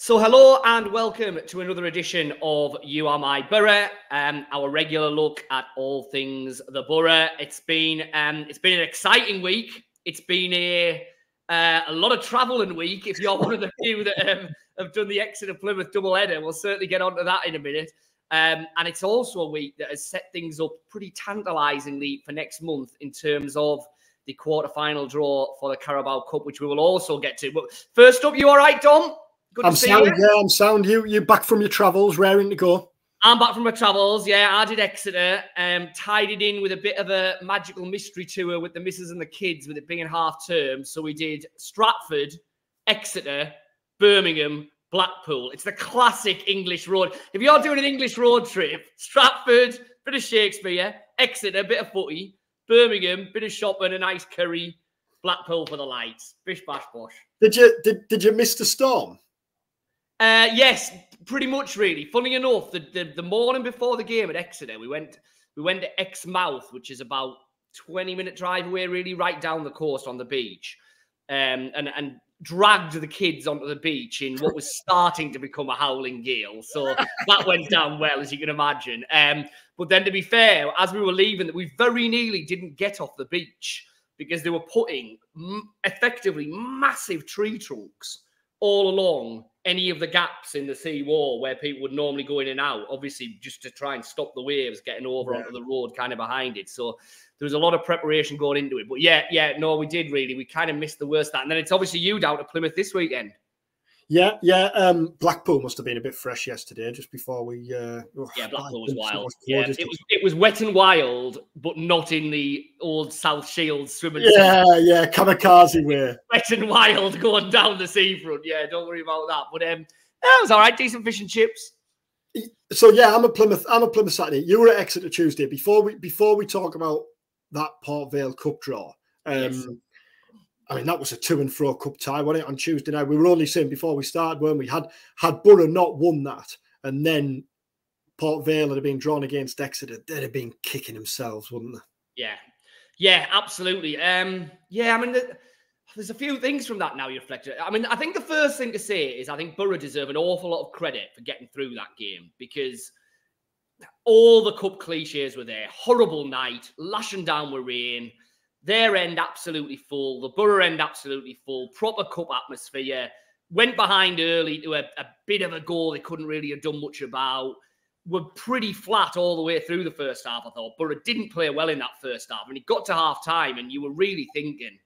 So hello and welcome to another edition of You Are My Boro, our regular look at all things the Boro. It's been an exciting week. It's been a lot of travelling week. If you're one of the few that have done the Exeter Plymouth double header, we'll certainly get onto that in a minute. And it's also a week that has set things up pretty tantalisingly for next month in terms of the quarter-final draw for the Carabao Cup, which we will also get to. But first up, you all right, Dom? I'm sound. Yeah, I'm sound. You back from your travels, raring to go? I'm back from my travels. Yeah, I did Exeter. Tied it in with a bit of a magical mystery tour with the missus and the kids, with it being half term. So we did Stratford, Exeter, Birmingham, Blackpool. It's the classic English road. If you're doing an English road trip, Stratford, bit of Shakespeare, Exeter, bit of footy, Birmingham, bit of shopping, a nice curry, Blackpool for the lights. Bish bash bosh. Did you miss the storm? Yes, pretty much really. Funny enough, the morning before the game at Exeter, we went to Exmouth, which is about 20-minute drive away, really, right down the coast on the beach, and dragged the kids onto the beach in what was starting to become a howling gale. So that went down well, as you can imagine. But then, to be fair, as we were leaving, we very nearly didn't get off the beach because they were putting effectively massive tree trunks all along any of the gaps in the sea wall where people would normally go in and out, obviously just to try and stop the waves getting over onto the road kind of behind it. So there was a lot of preparation going into it. But no, we did really. We kind of missed the worst of that. And then it's obviously you down to Plymouth this weekend. Yeah. Blackpool must have been a bit fresh yesterday, just before we. Blackpool was wild. Yeah, it was wet and wild, but not in the old South Shields swimming. Yeah, kamikaze way. Wet and wild going down the seafront. Yeah, don't worry about that. But that was all right. Decent fish and chips. So yeah, I'm a Plymouth Saturday. You were at Exeter Tuesday. Before we talk about that Port Vale Cup draw. Yes. I mean, that was a to and fro cup tie, wasn't it, on Tuesday night? We were only saying before we started, weren't we? Had Boro not won that, and then Port Vale had been drawn against Exeter, they'd have been kicking themselves, wouldn't they? Yeah, absolutely. I mean, there's a few things from that now you reflect. I mean, I think the first thing to say is I think Boro deserve an awful lot of credit for getting through that game, because all the cup cliches were there. Horrible night, lashing down with rain. Their end absolutely full. The Boro end absolutely full. Proper cup atmosphere. Went behind early to a bit of a goal they couldn't really have done much about. Were pretty flat all the way through the first half, I thought. Boro didn't play well in that first half. And it got to half-time and you were really thinking,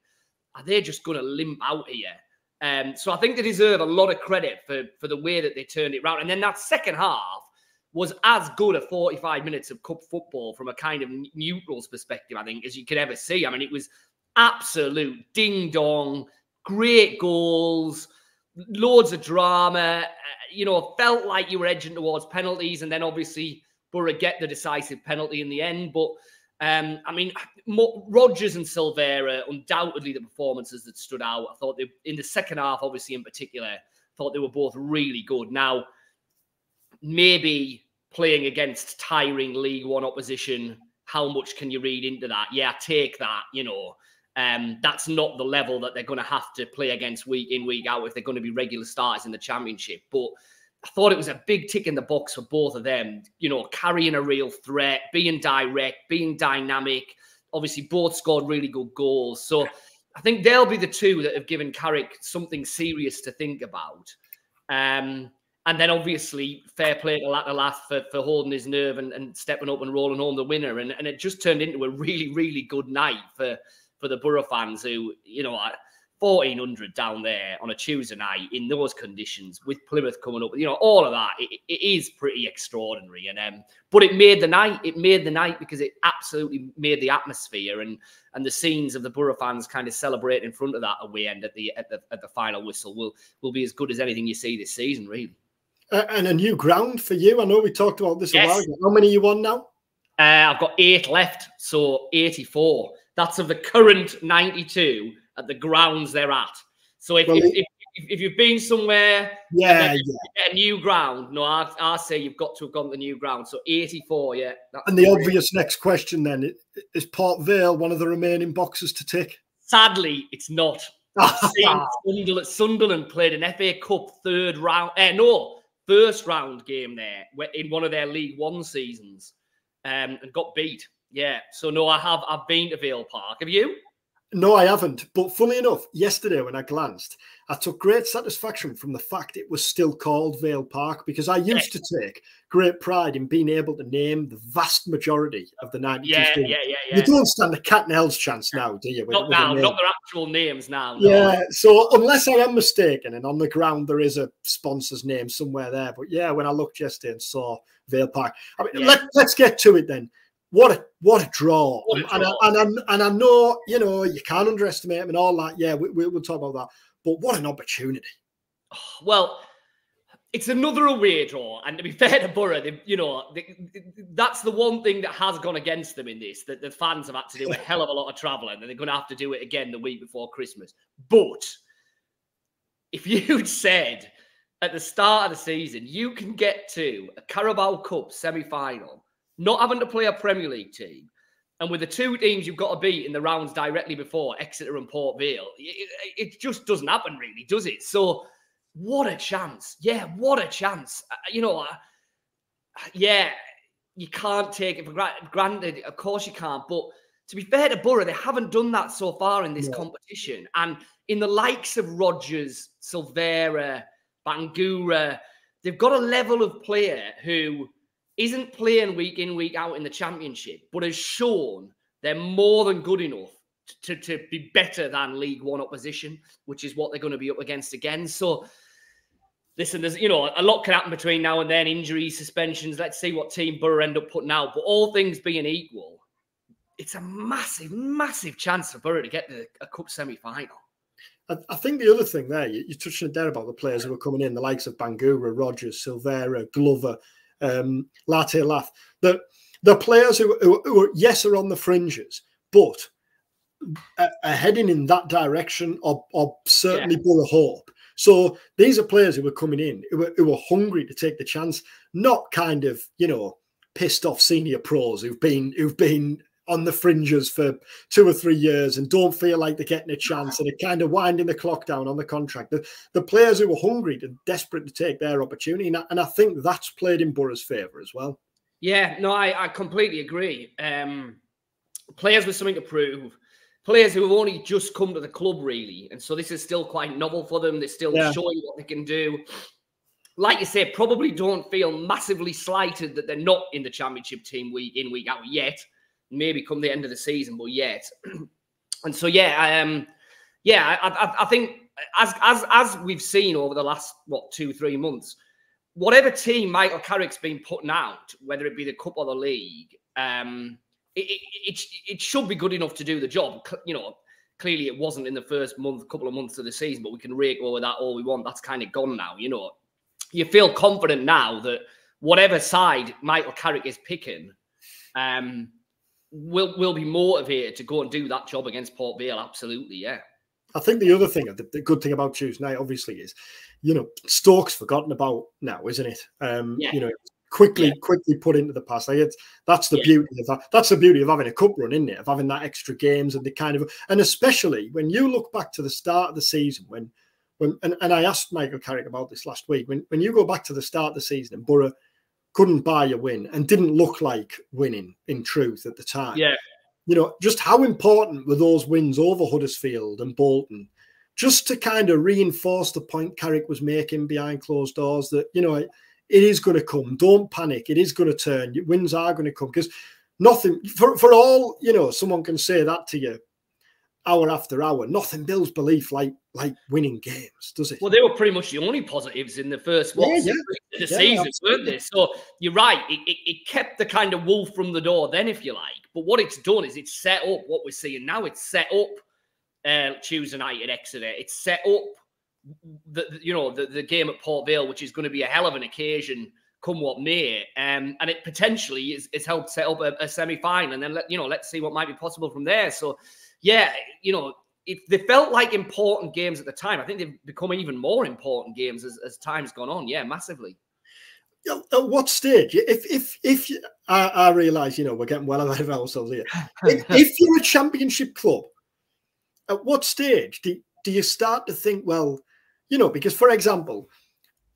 are they just going to limp out here? So I think they deserve a lot of credit for the way that they turned it around. And then that second half was as good a 45 minutes of cup football from a kind of neutral's perspective, I think, as you could ever see. I mean, it was absolute ding-dong, great goals, loads of drama. Felt like you were edging towards penalties, and then obviously Boro get the decisive penalty in the end. But, I mean, Rodgers and Silvera, undoubtedly the performances that stood out. I thought in the second half, obviously in particular, thought they were both really good. Now, maybe playing against tiring League One opposition, how much can you read into that? Yeah, take that, that's not the level that they're going to have to play against week in, week out if they're going to be regular starters in the Championship. But I thought it was a big tick in the box for both of them, carrying a real threat, being direct, being dynamic. Obviously, both scored really good goals. So I think they'll be the two that have given Carrick something serious to think about. And then obviously fair play to Lath for holding his nerve and stepping up and rolling home the winner. And it just turned into a really, really good night for the Boro fans who, 1,400 down there on a Tuesday night in those conditions with Plymouth coming up, all of that. It is pretty extraordinary. But it made the night. It made the night because it absolutely made the atmosphere and the scenes of the Boro fans kind of celebrating in front of that away end at the final whistle will be as good as anything you see this season, really. And a new ground for you. I know we talked about this a while ago. How many are you on now? I've got 8 left, so 84. That's of the current 92 at the grounds they're at. So if you've been somewhere, get a new ground. No, I say you've got to have gone to the new ground. So 84, yeah. And the obvious next question then, is Port Vale one of the remaining boxes to tick? Sadly, it's not. Seeing Sunderland played an FA Cup first round game there in one of their League One seasons, and got beat. Yeah, so no, I've been to Vale Park. Have you? No, I haven't. But funnily enough, yesterday when I glanced, I took great satisfaction from the fact it was still called Vale Park, because I used to take great pride in being able to name the vast majority of the 92 teams. Yeah. You don't stand a cat and hell's chance now, do you? Not now, not their actual names now. No. Yeah, so unless I am mistaken, and on the ground there is a sponsor's name somewhere there. But yeah, when I looked yesterday and saw Vale Park, I mean, let's get to it then. What a draw. And I know, you know, you can't underestimate them and all that. Yeah, we'll talk about that. But what an opportunity. Well, it's another away draw. And to be fair to Boro, that's the one thing that has gone against them in this, that the fans have had to do a hell of a lot of travelling, and they're going to have to do it again the week before Christmas. But if you'd said at the start of the season, you can get to a Carabao Cup semi-final, not having to play a Premier League team, and with the two teams you've got to beat in the rounds directly before, Exeter and Port Vale, it just doesn't happen really, does it? So what a chance. Yeah, what a chance. Yeah, you can't take it for granted. Of course you can't. But to be fair to Boro, they haven't done that so far in this competition. And in the likes of Rodgers, Silvera, Bangura, they've got a level of player who isn't playing week in, week out in the Championship, but has shown they're more than good enough to be better than League One opposition, which is what they're going to be up against again. So, listen, there's, a lot can happen between now and then, injuries, suspensions. Let's see what team Boro end up putting out. But all things being equal, it's a massive, massive chance for Boro to get to a cup semi-final. I think the other thing there, you touched on it there about the players who are coming in, the likes of Bangura, Rodgers, Silvera, Glover, Latte Lath, the players who are on the fringes, but are heading in that direction of certainly Boro hope. So these are players who are coming in, who are hungry to take the chance, not kind of, pissed off senior pros who've been on the fringes for 2 or 3 years and don't feel like they're getting a chance and are kind of winding the clock down on the contract. The players who are hungry and desperate to take their opportunity, and I think that's played in Boro's favour as well. Yeah, no, I completely agree. Players with something to prove, players who have only just come to the club, really, and so this is still quite novel for them. They're still showing what they can do. Like you say, probably don't feel massively slighted that they're not in the Championship team week in, week out yet. Maybe come the end of the season, but yet. And so, I think as we've seen over the last, 2-3 months, whatever team Michael Carrick's been putting out, whether it be the Cup or the League, it should be good enough to do the job. Clearly it wasn't in the first couple of months of the season, but we can rake over that all we want. That's kind of gone now, You feel confident now that whatever side Michael Carrick is picking, will be motivated to go and do that job against Port Vale. Absolutely, yeah. I think the other thing, the good thing about Tuesday night, obviously, is, Stoke's forgotten about now, isn't it? Quickly put into the past. That's the beauty of that. That's the beauty of having a cup run, isn't it? Of having that extra games and and especially when you look back to the start of the season, when I asked Michael Carrick about this last week, when you go back to the start of the season and Boro couldn't buy a win and didn't look like winning in truth at the time. Yeah. Just how important were those wins over Huddersfield and Bolton, just to kind of reinforce the point Carrick was making behind closed doors that, it is going to come. Don't panic. It is going to turn. Wins are going to come, because nothing, for all, someone can say that to you hour after hour, nothing builds belief like winning games, does it? Well, they were pretty much the only positives in the first the season, weren't they? So you're right. It kept the kind of wolf from the door then, if you like. But what it's done is it's set up what we're seeing now. It's set up Tuesday night at Exeter. It's set up the game at Port Vale, which is going to be a hell of an occasion come what may. And it potentially is helped set up a semi-final. And then, let's see what might be possible from there. So, they felt like important games at the time. I think they've become even more important games as time's gone on. Yeah, massively. At what stage? If I realise, we're getting well ahead of ourselves here. If you're a Championship club, at what stage do do you start to think, well, you know, because, for example,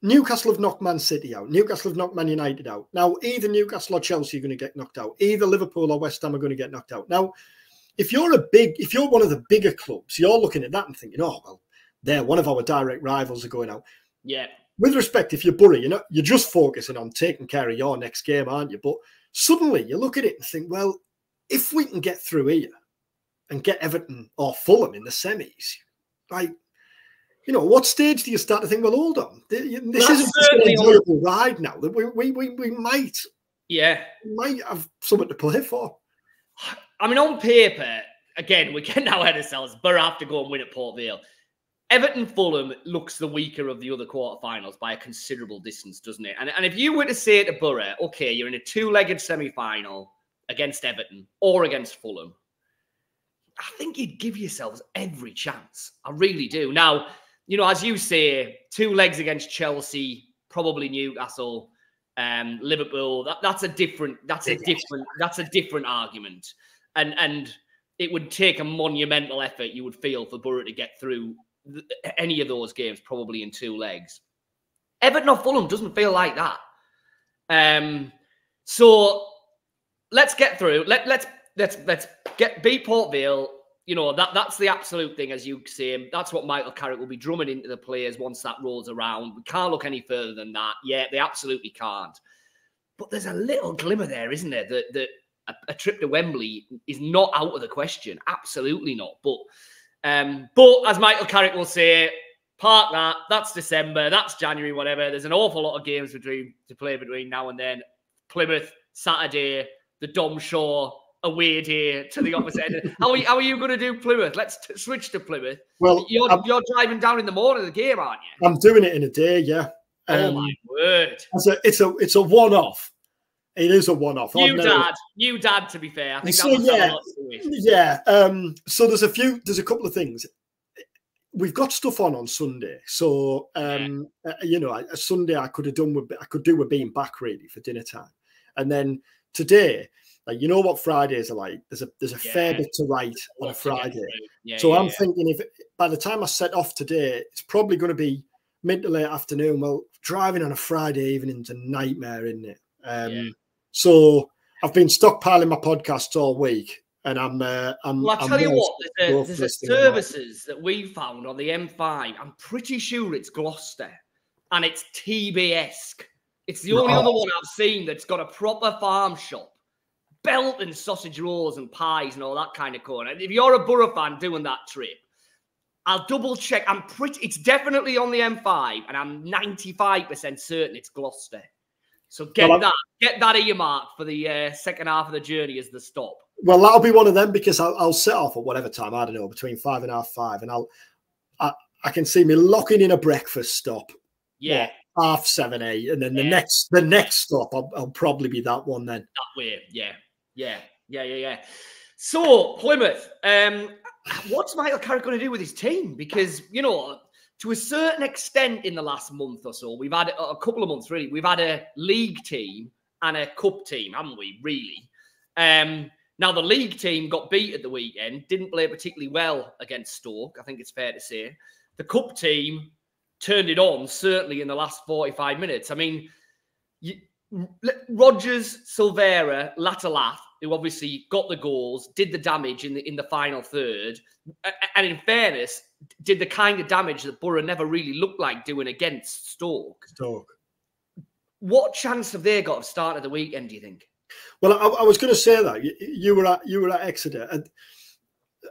Newcastle have knocked Man City out. Newcastle have knocked Man United out. Now, either Newcastle or Chelsea are going to get knocked out. Either Liverpool or West Ham are going to get knocked out. Now, if you're one of the bigger clubs, you're looking at that and thinking, oh, well, they're one of our direct rivals are going out. Yeah. With respect, if you're Boro, you're just focusing on taking care of your next game, aren't you? But suddenly you look at it and think, well, if we can get through here and get Everton or Fulham in the semis, like, you know, what stage do you start to think, well, hold on, this isn't just an enjoyable ride now. That we might have something to play for. I mean, on paper, again, we're getting our head ourselves. Boro have to go and win at Port Vale. Everton Fulham looks the weaker of the other quarterfinals by a considerable distance, doesn't it? And if you were to say to Boro, okay, you're in a two-legged semi-final against Everton or against Fulham, I think you'd give yourselves every chance. I really do. Now, you know, as you say, 2 legs against Chelsea, probably Newcastle, Liverpool. That's a different argument. And it would take a monumental effort, you would feel, for Boro to get through any of those games, probably in 2 legs. Everton or Fulham doesn't feel like that. So let's get through. Let's beat Port Vale. You know, that's the absolute thing, as you say. That's what Michael Carrick will be drumming into the players once that rolls around. We can't look any further than that. Yeah, they absolutely can't. But there's a little glimmer there, isn't there? That a trip to Wembley is not out of the question. Absolutely not. But as Michael Carrick will say, park that. That's December. That's January. Whatever. There's an awful lot of games to play between now and then. Plymouth Saturday. The Dom Shaw away day to the opposite end. How are you going to do Plymouth? Let's switch to Plymouth. Well, you're driving down in the morning of the game, aren't you? I'm doing it in a day, yeah. Oh my word! It's a one-off. It is a one-off. New dad. To be fair, I think so, So there's a couple of things. We've got stuff on Sunday, so you know, a Sunday I could do with being back really for dinner time, and then today. Like, you know what Fridays are like. There's a fair bit to write on a Friday. I'm thinking, if by the time I set off today, it's probably going to be mid to late afternoon. Well, driving on a Friday evening's a nightmare, isn't it? So I've been stockpiling my podcasts all week, and Well, I'll tell you what. There's a services that we found on the M5. I'm pretty sure it's Gloucester, and it's TBS. It's the only other one I've seen that's got a proper farm shop. Belt and sausage rolls and pies and all that kind of corner. If you're a Boro fan doing that trip, I'll double check. It's definitely on the M5, and I'm 95% certain it's Gloucester. So get that earmarked for the second half of the journey as the stop. Well, that'll be one of them, because I'll set off at whatever time, I don't know, between 5 and 5:30, and I can see me locking in a breakfast stop. Yeah. 7:30, 8:30, and then the next stop I'll probably be that one then. That way, yeah. So Plymouth, what's Michael Carrick going to do with his team? Because, you know, to a certain extent in the last month or so, we've had a couple of months really. We've had a league team and a cup team, haven't we? Really. Now the league team got beat at the weekend, didn't play particularly well against Stoke. I think it's fair to say. The cup team turned it on, certainly in the last 45 minutes. I mean, Rodgers, Silvera, Latalath, who obviously got the goals, did the damage in the final third, and in fairness, did the kind of damage that Boro never really looked like doing against Stoke. What chance have they got of starting the weekend, do you think? Well, I was going to say that. You were at Exeter, and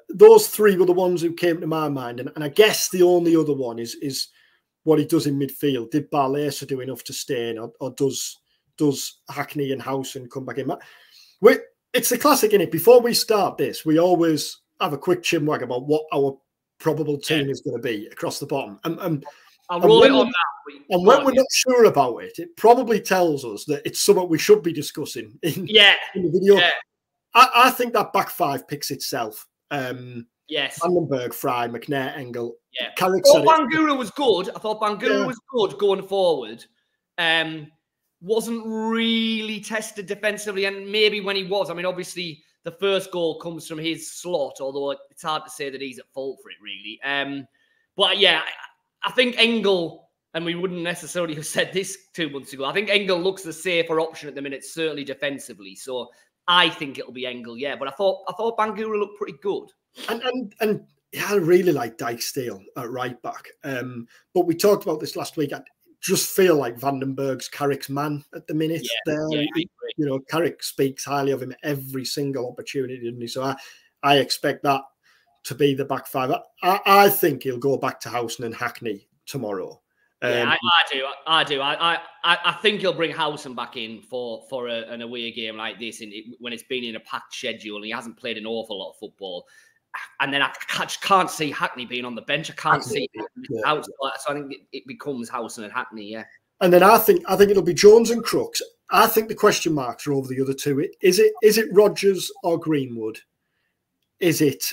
those 3 were the ones who came to my mind, and I guess the only other one is what he does in midfield. Did Barlaser do enough to stay in, or does Hackney and Howson come back in? It's the classic, innit? Before we start this, we always have a quick chinwag about what our probable team is going to be across the bottom. I'll roll it on that. And when we're not sure about it, it probably tells us that it's something we should be discussing in the video. Yeah. I think that back 5 picks itself. Yes. Vandenberg, Fry, McNair, Engel. Yeah. Carrick Bangura was good. I thought Bangura was good going forward. Wasn't really tested defensively, and maybe when he was, I mean, obviously the first goal comes from his slot, although it's hard to say that he's at fault for it, really. But yeah, I think Engel, and we wouldn't necessarily have said this 2 months ago, I think Engel looks the safer option at the minute, certainly defensively. So I think it'll be Engel, yeah. But I thought Bangura looked pretty good. And yeah, I really like Dijksteel at right back. But we talked about this last week. I just feel like Vandenberg's Carrick's man at the minute. Carrick speaks highly of him every single opportunity, doesn't he? So I expect that to be the back five. I think he'll go back to Howson and Hackney tomorrow. Yeah, I do. I think he'll bring Howson back in for an away game like this, when it's been in a packed schedule and he hasn't played an awful lot of football. And then I just can't see Hackney being on the bench. I can't see out. So I think it becomes Howson and Hackney, yeah. And then I think it'll be Jones and Crooks. I think the question marks are over the other two. Is it Rodgers or Greenwood? Is it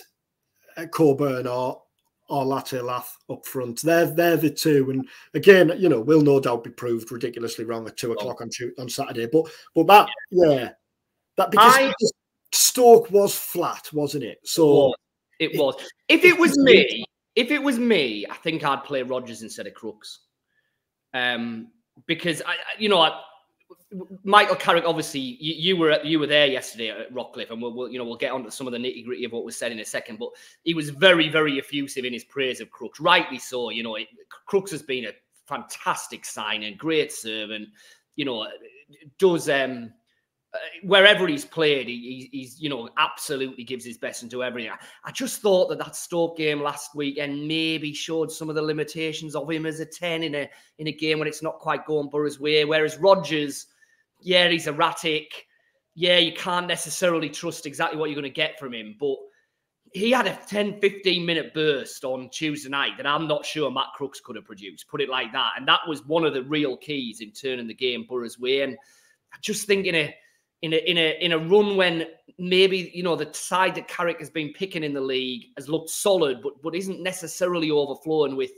Coburn or Latelath up front? They're the two. And again, will no doubt be proved ridiculously wrong at 2 o'clock on Saturday. But that because Stoke was flat, wasn't it? So it was. If it was me, I think I'd play Rodgers instead of Crooks. Because Michael Carrick, obviously, you were there yesterday at Rockcliffe, and we'll get onto some of the nitty gritty of what was said in a second. But he was very, very effusive in his praise of Crooks, rightly so. Crooks has been a fantastic signing, great servant. Does wherever he's played, he's absolutely gives his best and do everything. I just thought that Stoke game last weekend maybe showed some of the limitations of him as a 10 in a game when it's not quite going Boro's way. Whereas Rodgers, yeah, he's erratic. Yeah, you can't necessarily trust exactly what you're going to get from him. But he had a 10, 15-minute burst on Tuesday night that I'm not sure Matt Crooks could have produced, put it like that. And that was one of the real keys in turning the game Boro's way. And I just think in a run when maybe, the side that Carrick has been picking in the league has looked solid, but isn't necessarily overflowing with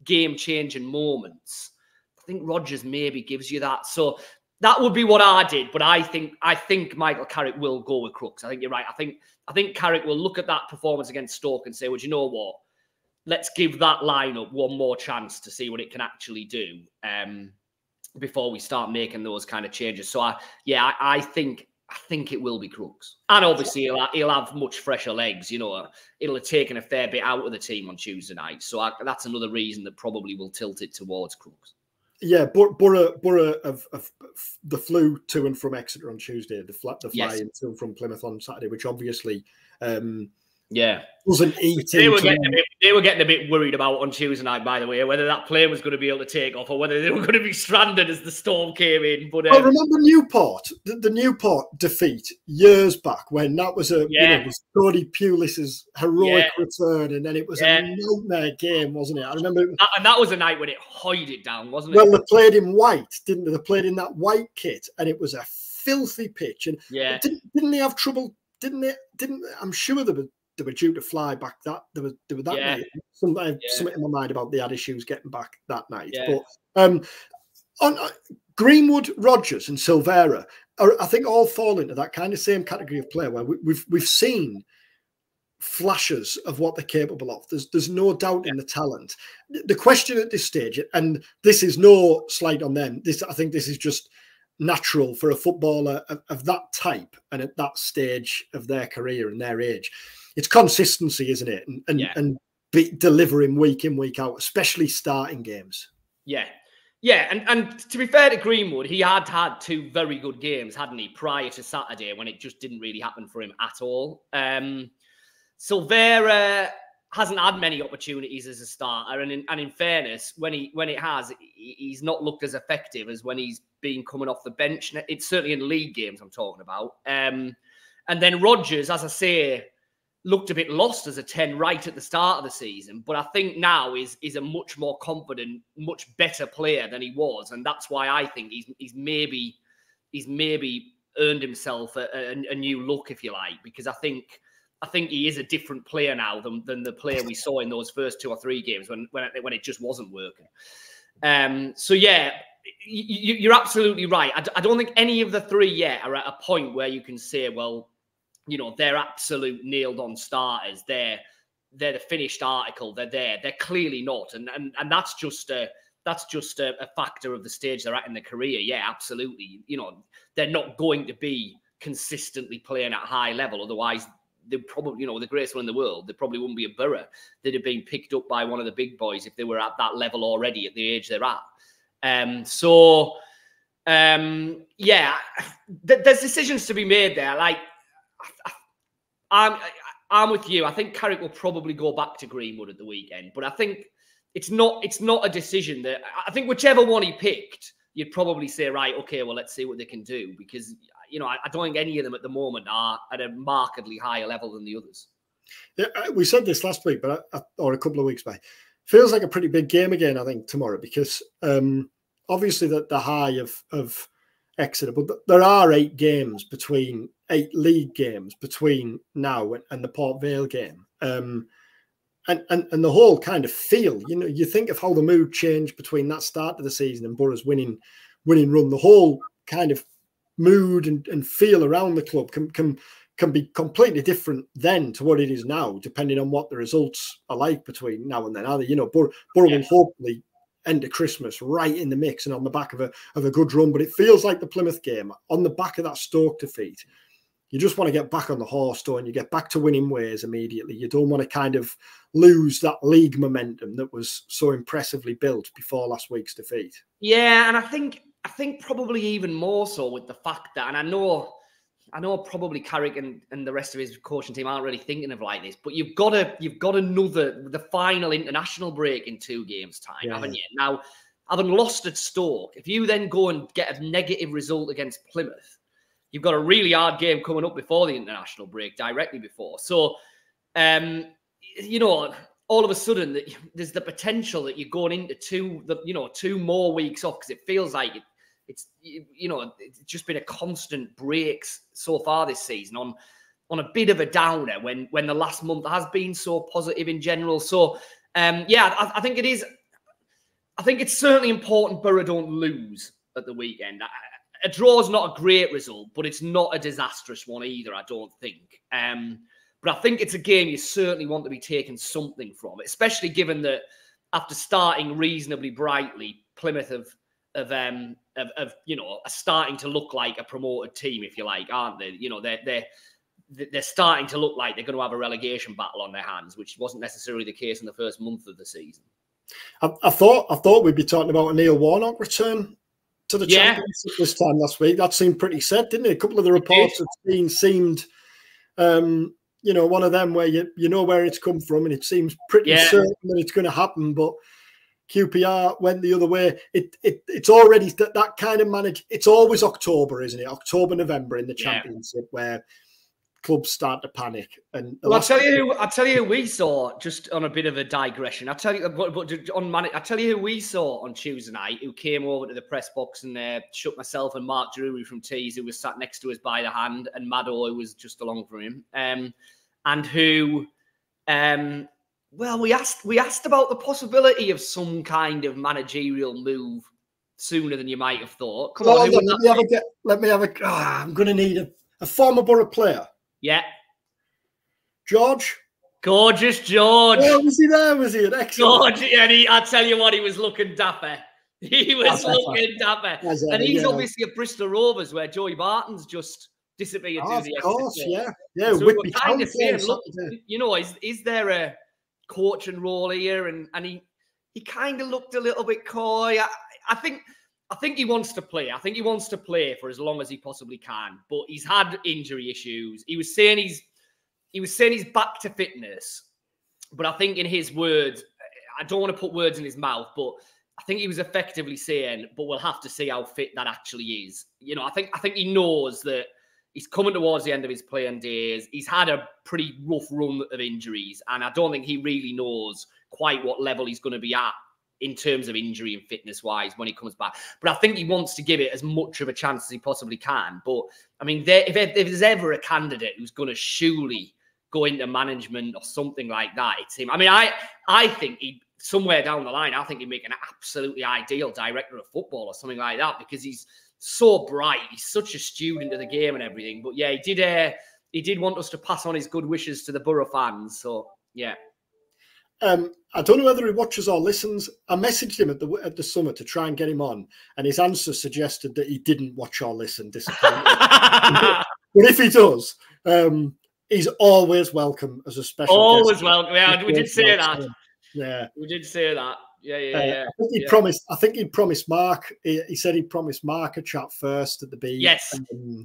game-changing moments, I think Rodgers maybe gives you that. So that would be what I did. But I think Michael Carrick will go with Crooks. I think you're right. I think Carrick will look at that performance against Stoke and say, well, you know what? Let's give that lineup one more chance to see what it can actually do. Before we start making those kind of changes. So I think it will be Crooks. And obviously he'll have much fresher legs, It'll have taken a fair bit out of the team on Tuesday night. So that's another reason that probably will tilt it towards Crooks. Yeah, Boro of the flew to and from Exeter on Tuesday, the fly in to and from Plymouth on Saturday, which obviously wasn't eating. They were getting a bit worried about on Tuesday night, by the way, whether that plane was going to be able to take off or whether they were going to be stranded as the storm came in. But remember Newport, the Newport defeat years back when that was was Cody Pulis's heroic return, and then it was a nightmare game, wasn't it? I remember, and that was a night when it hoyed it down, wasn't it? Well, they played in white, didn't they? They played in that white kit, and it was a filthy pitch. And didn't they have trouble? Didn't I'm sure they were due to fly back they were that night. Something in my mind about they had issues getting back that night. Yeah. But on Greenwood, Rodgers, and Silvera I think all fall into that kind of same category of player where we've seen flashes of what they're capable of. There's no doubt in the talent. The question at this stage, and this is no slight on them, I think this is just natural for a footballer of that type and at that stage of their career and their age. It's consistency, isn't it? And delivering week in, week out, especially starting games. Yeah. And to be fair to Greenwood, he had 2 very good games, hadn't he, prior to Saturday when it just didn't really happen for him at all. Silvera hasn't had many opportunities as a starter, and in fairness, when it has, he's not looked as effective as when he's been coming off the bench. It's certainly in league games I'm talking about. And then Rodgers, as I say, looked a bit lost as a 10 right at the start of the season, but I think now is a much more confident, much better player than he was, and that's why I think he's maybe earned himself a new look, if you like, because I think he is a different player now than the player we saw in those first 2 or 3 games when it just wasn't working. So yeah, you're absolutely right. I don't think any of the 3 yet are at a point where you can say, well, they're absolute nailed-on starters. They're they're the finished article. They're there. They're clearly not, and that's just a factor of the stage they're at in their career. Yeah, absolutely. You know, they're not going to be consistently playing at a high level. Otherwise, they probably, you know, the greatest one in the world, they probably wouldn't be a Boro. They'd have been picked up by one of the big boys if they were at that level already at the age they're at. Yeah, there's decisions to be made there. Like, I'm with you. I think Carrick will probably go back to Greenwood at the weekend, but I think it's not a decision that, I think whichever one he picked, you'd probably say, right, okay, well, let's see what they can do, because, you know, I don't think any of them at the moment are at a markedly higher level than the others. Yeah, we said this last week, or a couple of weeks back. Feels like a pretty big game again, I think, tomorrow, because obviously the high of Exeter, but there are 8 league games between now and the Port Vale game. And the whole kind of feel, you know, you think of how the mood changed between that start of the season and Boro's winning run. The whole kind of mood and feel around the club can be completely different then to what it is now, depending on what the results are like between now and then. Either, you know, Boro will hopefully end of Christmas right in the mix and on the back of a good run, but it feels like the Plymouth game on the back of that Stoke defeat. You just want to get back on the horse, don't you? Get back to winning ways immediately. You don't want to kind of lose that league momentum that was so impressively built before last week's defeat. Yeah, and I think probably even more so with the fact that, and I know probably Carrick and the rest of his coaching team aren't really thinking of like this, but you've got the final international break in 2 games' time, haven't you? Now, having lost at Stoke, if you then go and get a negative result against Plymouth, you've got a really hard game coming up before the international break, directly before. So, you know, all of a sudden, there's the potential that you're going into 2 more weeks off, because it feels like it's just been a constant breaks so far this season on a bit of a downer when the last month has been so positive in general. So, I think it is. I think it's certainly important Boro don't lose at the weekend. A draw is not a great result, but it's not a disastrous one either, I don't think. But I think it's a game you certainly want to be taking something from, especially given that after starting reasonably brightly, Plymouth are starting to look like a promoted team, if you like, aren't they? You know, they're starting to look like they're going to have a relegation battle on their hands, which wasn't necessarily the case in the first month of the season. I thought we'd be talking about a Neil Warnock return to the Championship this time last week. That seemed pretty set, didn't it? A couple of the reports that seemed one of them where you know where it's come from, and it seems pretty certain that it's going to happen, but QPR went the other way. It's already that kind of manage. It's always October, isn't it? October, November in the Championship where clubs start to panic. And I'll tell you who we saw, just on a bit of a digression. I'll tell you who we saw on Tuesday night, who came over to the press box and shook myself and Mark Drury from Tees, who was sat next to us by the hand, and Maddo, who was just along from him, and who. Well, we asked about the possibility of some kind of managerial move sooner than you might have thought. Come on, let me have a. I'm going to need a former Boro player. Yeah, George. Gorgeous George. Oh, was he there? Was he at Exeter? George, and I tell you what, he was looking dapper. He was looking dapper. And he's obviously at Bristol Rovers, where Joey Barton's just disappeared. Of course, yeah. So we're kind of saying, look, you know, is there a coaching role here? And he kind of looked a little bit coy. I think he wants to play. I think he wants to play for as long as he possibly can. But he's had injury issues. He was saying he's back to fitness. But I think in his words, I don't want to put words in his mouth, but I think he was effectively saying, but we'll have to see how fit that actually is. You know, I think he knows that he's coming towards the end of his playing days. He's had a pretty rough run of injuries, and I don't think he really knows quite what level he's going to be at in terms of injury and fitness-wise when he comes back. But I think he wants to give it as much of a chance as he possibly can. But, I mean, if there's ever a candidate who's going to surely go into management or something like that, it's him. I mean, I think somewhere down the line, I think he'd make an absolutely ideal director of football or something like that, because he's so bright. He's such a student of the game and everything. But yeah, he did want us to pass on his good wishes to the Boro fans. So yeah. I don't know whether he watches or listens. I messaged him at the summer to try and get him on, and his answer suggested that he didn't watch or listen. Disappointed. But if he does, he's always welcome as a special guest. Always welcome. Yeah, we did say that. Yeah, we did say that. Yeah. I think he'd promised Mark. He said he'd promised Mark a chat first at the B. Yes.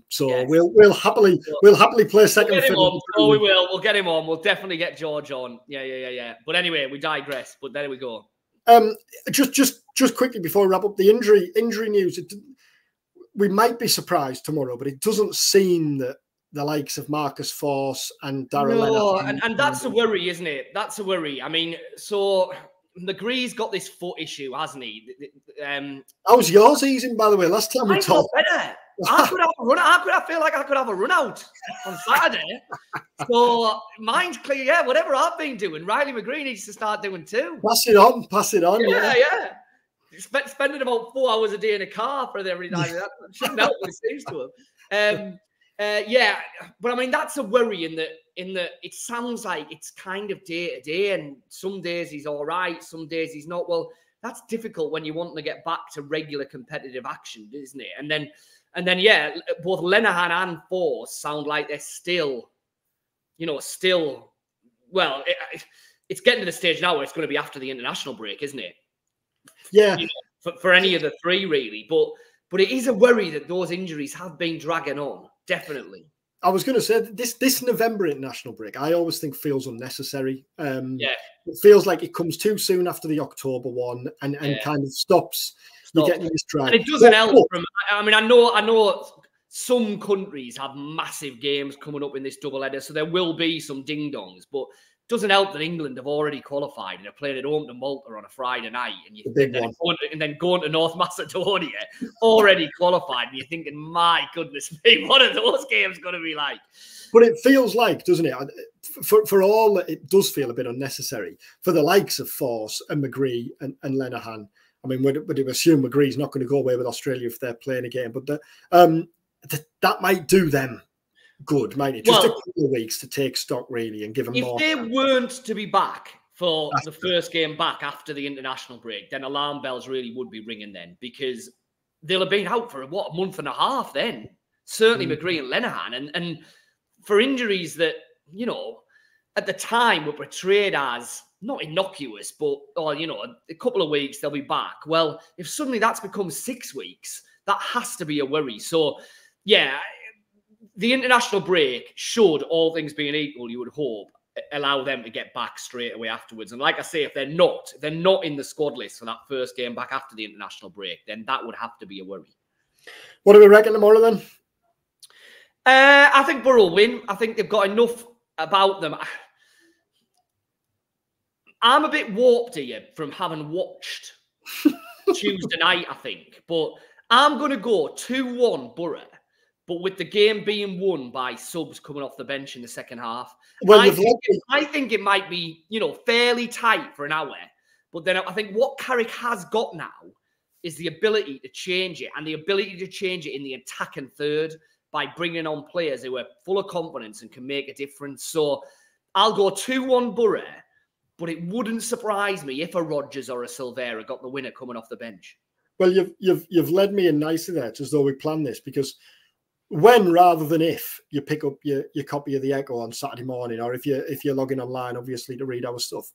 So we'll happily play second fiddle. Oh, we will. We'll get him on. We'll definitely get George on. Yeah. But anyway, we digress. But there we go. Just quickly before we wrap up, the injury news. We might be surprised tomorrow, but it doesn't seem that the likes of Marcus Forss and Darrell. No, and that's a worry, isn't it? That's a worry. I mean, so McGree's got this foot issue, hasn't he? How's yours easing, by the way? Last time we talked. Better. I feel like I could have a run out on Saturday. So mine's clear. Yeah, whatever I've been doing, Riley McGree needs to start doing too. Pass it on. Yeah. Spending about 4 hours a day in a car for every night. That shouldn't help what it seems to him. Yeah, but I mean that's a worry in that it sounds like it's kind of day to day, and some days he's all right, some days he's not. Well, that's difficult when you want to get back to regular competitive action, isn't it? And then yeah, both Lenihan and Forss sound like they're still. Well, it's getting to the stage now where it's going to be after the international break, isn't it? Yeah, for any of the three really, but it is a worry that those injuries have been dragging on. Definitely. I was going to say this November international break, I always think feels unnecessary. It feels like it comes too soon after the October one and kind of stops. You getting this drag. And it doesn't help. I mean, I know some countries have massive games coming up in this double header, so there will be some ding dongs, but it doesn't help that England have already qualified and are playing at home to Malta on a Friday night, and then going to North Macedonia already qualified, and you're thinking, my goodness me, what are those games going to be like? But it feels like, doesn't it? For all that it does feel a bit unnecessary for the likes of Forss and McGree and Lenihan. I mean, we'd assume McGree's not going to go away with Australia if they're playing again, but that might do them good, might it? Just a couple of weeks to take stock, really, and give them more. If they weren't to be back for the first game back after the international break, then alarm bells really would be ringing then, because they'll have been out for, a month and a half then. Certainly McGree and Lenihan. And for injuries that, at the time were portrayed as not innocuous, but, a couple of weeks, they'll be back. Well, if suddenly that's become 6 weeks, that has to be a worry. So, yeah, the international break should, all things being equal, you would hope, allow them to get back straight away afterwards. And like I say, if they're not in the squad list for that first game back after the international break, then that would have to be a worry. What do we reckon tomorrow then? I think Boro will win. I think they've got enough about them. I'm a bit warped here from having watched Tuesday night, I think. But I'm going to go 2-1 Boro, but with the game being won by subs coming off the bench in the second half. Well, I think it might be, fairly tight for an hour. But then I think what Carrick has got now is the ability to change it, and the ability to change it in the attacking third by bringing on players who are full of confidence and can make a difference. So I'll go 2-1 Boro, but it wouldn't surprise me if a Rodgers or a Silvera got the winner coming off the bench. Well, you've led me in nicely there, as though we planned this, because when rather than if you pick up your copy of the Echo on Saturday morning, or if you're logging online, obviously, to read our stuff,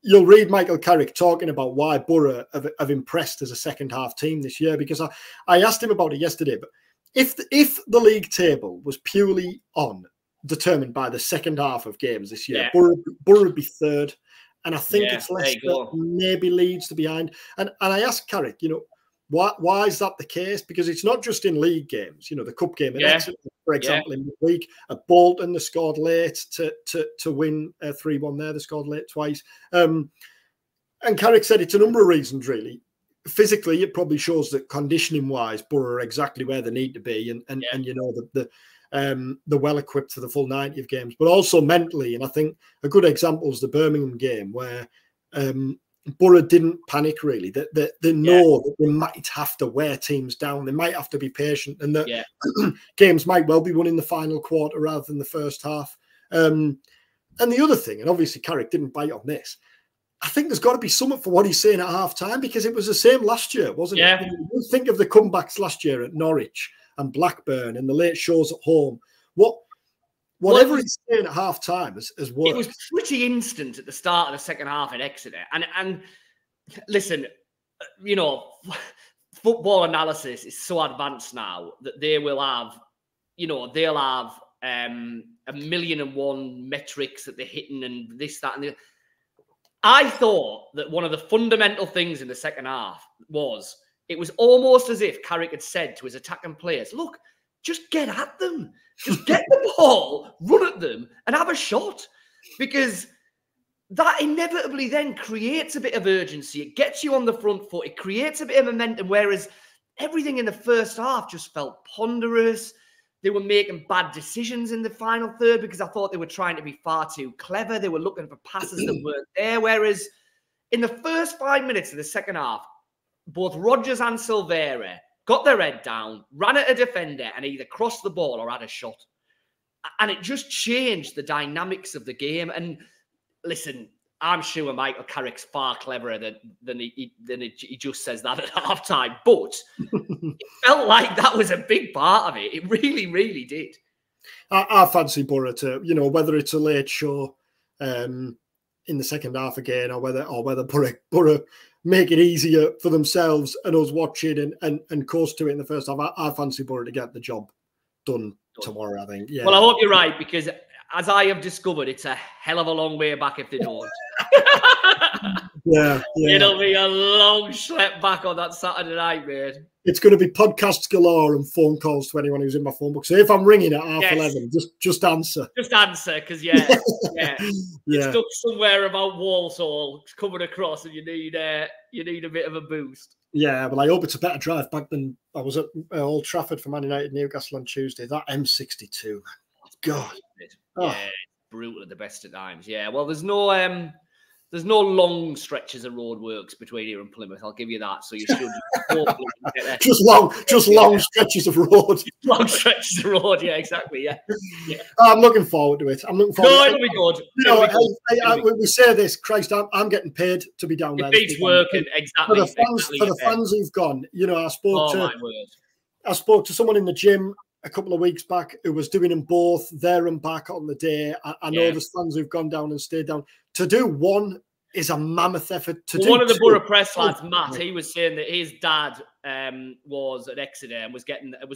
you'll read Michael Carrick talking about why Boro have impressed as a second half team this year. Because I asked him about it yesterday, but if the league table was purely determined by the second half of games this year, Boro would be third, and I think it's Leicester, maybe Leeds to behind. And I asked Carrick, why is that the case? Because it's not just in league games. The cup game in Exeter, for example, in the week. At Bolton, they scored late to win 3-1 there. They scored late twice. And Carrick said it's a number of reasons, really. Physically, it probably shows that conditioning-wise, Boro are exactly where they need to be, and they're well equipped for the full 90 of games. But also mentally, and I think a good example is the Birmingham game, where Boro didn't panic, really. They know that they might have to wear teams down. They might have to be patient, and that games might well be won in the final quarter rather than the first half. And the other thing, and obviously Carrick didn't bite on this, I think there's got to be something for what he's saying at half-time, because it was the same last year, wasn't it? You think of the comebacks last year at Norwich and Blackburn and the late shows at home. Whatever he's saying at half-time has worked. It was pretty instant at the start of the second half at Exeter. And listen, you know, football analysis is so advanced now that they will have, you know, they'll have 1,000,001 metrics that they're hitting and this, that, and the. I thought that one of the fundamental things in the second half was it was almost as if Carrick had said to his attacking players, look, just get at them. Just get the ball, run at them, and have a shot. Because that inevitably then creates a bit of urgency. It gets you on the front foot. It creates a bit of momentum, whereas everything in the first half just felt ponderous. They were making bad decisions in the final third because I thought they were trying to be far too clever. They were looking for passes that weren't there. Whereas in the first 5 minutes of the second half, both Rodgers and Silvera got their head down, ran at a defender, and either crossed the ball or had a shot. And it just changed the dynamics of the game. And listen, I'm sure Michael Carrick's far cleverer than he just says that at halftime. But it felt like that was a big part of it. It really, really did. I fancy Boro to, you know, whether it's a late show in the second half again, or whether Boro make it easier for themselves and us watching and coast to it in the first half. I fancy Boro to get the job done tomorrow, I think. Yeah. Well, I hope you're right, because as I have discovered, it's a hell of a long way back if they don't. Yeah. It'll be a long schlep back on that Saturday night, mate. It's going to be podcasts galore and phone calls to anyone who's in my phone book. So if I'm ringing at 11:30, just answer. Just answer, because you're stuck somewhere about Walsall coming across, and you need a bit of a boost. Yeah, well, I hope it's a better drive back than I was at Old Trafford for Man United Newcastle on Tuesday. That M62, God, it's brutal at the best of times. Yeah, well, there's no long stretches of road works between here and Plymouth. I'll give you that. So you should hopefully get there. Just long stretches of road. Long stretches of road. Yeah, exactly. Yeah. I'm looking forward to it. It'll be good. You know, we say this, Christ, I'm getting paid to be down there. It's working, exactly. For the fans who've gone, you know, I spoke to someone in the gym a couple of weeks back who was doing them both there and back on the day. I know there's fans who've gone down and stayed down. To do one is a mammoth effort. To do one of the Boro press lads, Matt, he was saying that his dad was at Exeter and was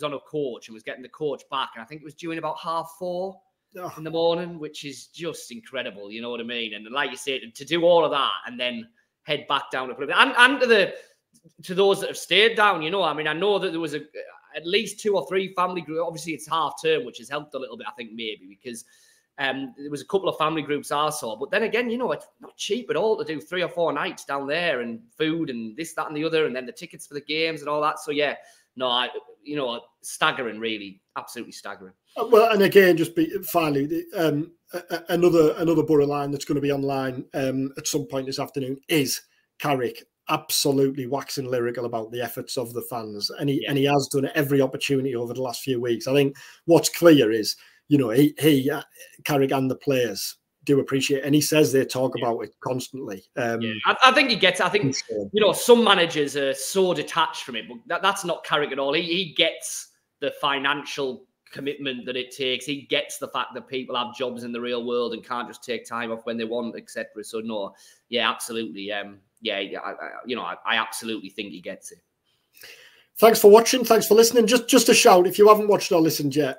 on a coach and was getting the coach back. And I think it was due in about 4:30 in the morning, which is just incredible. You know what I mean? And like you said, to do all of that and then head back down to Plymouth and to those that have stayed down, you know, I mean, I know that there was at least 2 or 3 family groups. Obviously, it's half term, which has helped a little bit, I think, maybe, because there was a couple of family groups I saw. But then again, you know, it's not cheap at all to do 3 or 4 nights down there and food and this, that, and the other, and then the tickets for the games and all that. So, yeah, no, staggering, really, absolutely staggering. Well, and again, finally, another Boro line that's going to be online at some point this afternoon is Carrick. Absolutely waxing lyrical about the efforts of the fans, and he has done every opportunity over the last few weeks. I think what's clear is, you know, he Carrick and the players do appreciate it, and he says they talk about it constantly. I think he gets it. I think, you know, some managers are so detached from it, but that's not Carrick at all. He gets the financial commitment that it takes. He gets the fact that people have jobs in the real world and can't just take time off when they want, etc. So no, absolutely. I absolutely think he gets it. Thanks for watching. Thanks for listening. Just a shout, if you haven't watched or listened yet,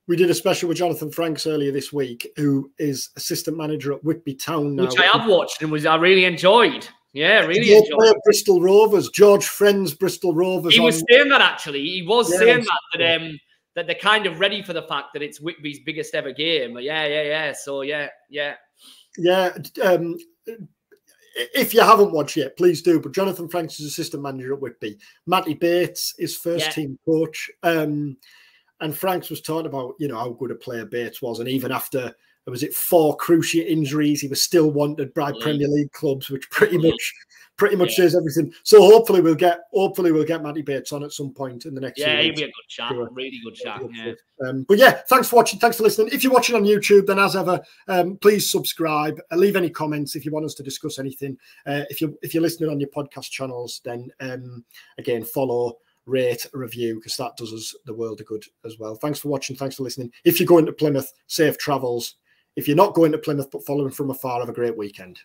we did a special with Jonathan Franks earlier this week, who is assistant manager at Whitby Town now. Which I have watched and I really enjoyed. Yeah, really enjoyed. Bristol Rovers, George Friend's Bristol Rovers. He was saying that, actually. He was saying that they're kind of ready for the fact that it's Whitby's biggest ever game. So, yeah. If you haven't watched yet, please do. But Jonathan Franks is assistant manager at Whitby. Matty Bates is first team coach. And Franks was talking about, you know, how good a player Bates was. And even after was it 4 cruciate injuries. He was still wanted by Premier League clubs, which pretty much says everything. So hopefully we'll get Matty Bates on at some point in the next. Yeah, few he'll weeks. be a good chat, really good chat. Yeah. But yeah, thanks for watching, thanks for listening. If you're watching on YouTube, then as ever, please subscribe. Leave any comments if you want us to discuss anything. If you're listening on your podcast channels, then again follow, rate, review, because that does us the world of good as well. Thanks for watching. Thanks for listening. If you're going to Plymouth, safe travels. If you're not going to Plymouth but following from afar, have a great weekend.